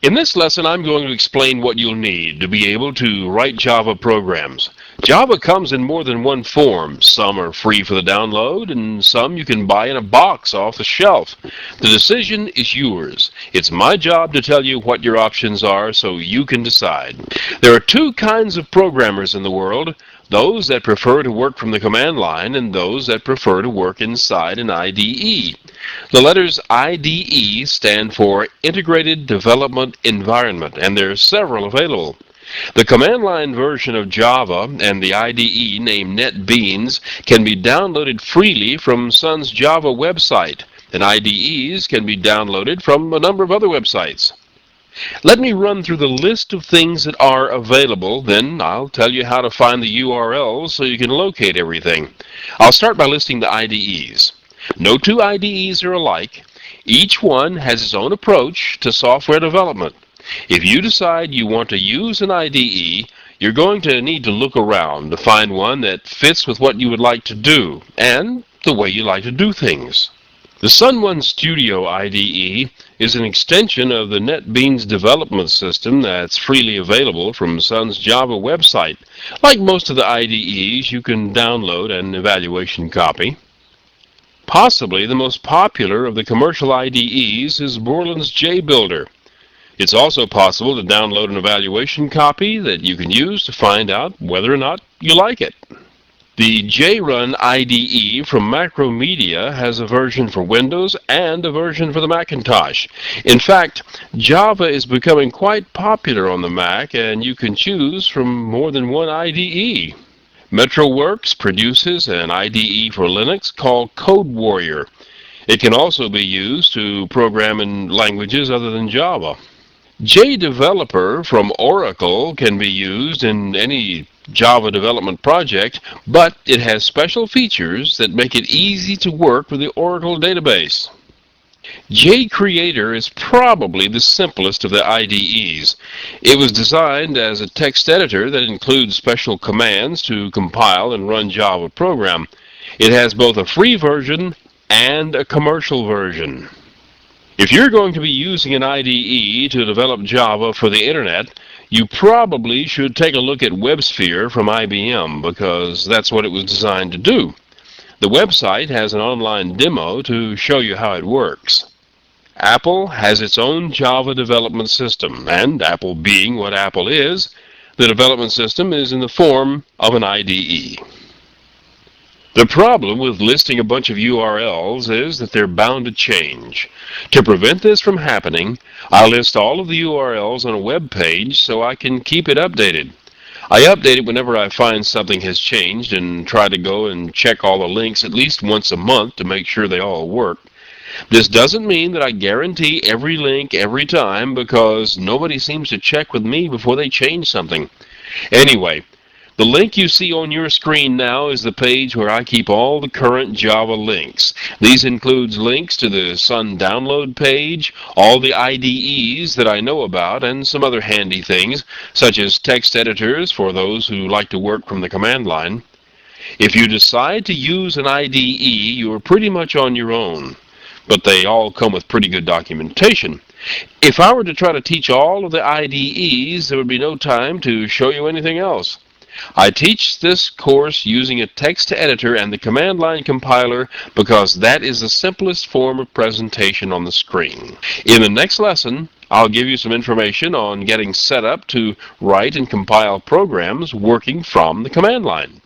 In this lesson, I'm going to explain what you'll need to be able to write Java programs. Java comes in more than one form. Some are free for the download, and some you can buy in a box off the shelf. The decision is yours. It's my job to tell you what your options are so you can decide. There are two kinds of programmers in the world: those that prefer to work from the command line and those that prefer to work inside an IDE. The letters IDE stand for Integrated Development Environment, and there are several available. The command line version of Java and the IDE named NetBeans can be downloaded freely from Sun's Java website, and IDEs can be downloaded from a number of other websites. Let me run through the list of things that are available, then I'll tell you how to find the URLs so you can locate everything. I'll start by listing the IDEs. No two IDEs are alike. Each one has its own approach to software development. If you decide you want to use an IDE, you're going to need to look around to find one that fits with what you would like to do and the way you like to do things. The Sun One Studio IDE is an extension of the NetBeans development system that's freely available from Sun's Java website. Like most of the IDEs, you can download an evaluation copy. Possibly the most popular of the commercial IDEs is Borland's JBuilder. It's also possible to download an evaluation copy that you can use to find out whether or not you like it. The JRun IDE from Macromedia has a version for Windows and a version for the Macintosh. In fact, Java is becoming quite popular on the Mac, and you can choose from more than one IDE. MetroWorks produces an IDE for Linux called CodeWarrior. It can also be used to program in languages other than Java. JDeveloper from Oracle can be used in any Java development project, but it has special features that make it easy to work with the Oracle database. JCreator is probably the simplest of the IDEs. It was designed as a text editor that includes special commands to compile and run Java program. It has both a free version and a commercial version. If you're going to be using an IDE to develop Java for the Internet, you probably should take a look at WebSphere from IBM, because that's what it was designed to do. The website has an online demo to show you how it works. Apple has its own Java development system, and Apple being what Apple is, the development system is in the form of an IDE. The problem with listing a bunch of URLs is that they're bound to change. To prevent this from happening, I list all of the URLs on a web page so I can keep it updated. I update it whenever I find something has changed and try to go and check all the links at least once a month to make sure they all work. This doesn't mean that I guarantee every link every time, because nobody seems to check with me before they change something. Anyway, the link you see on your screen now is the page where I keep all the current Java links. These includes links to the Sun download page, all the IDEs that I know about, and some other handy things, such as text editors for those who like to work from the command line. If you decide to use an IDE, you are pretty much on your own, but they all come with pretty good documentation. If I were to try to teach all of the IDEs, there would be no time to show you anything else. I teach this course using a text editor and the command line compiler because that is the simplest form of presentation on the screen. In the next lesson, I'll give you some information on getting set up to write and compile programs working from the command line.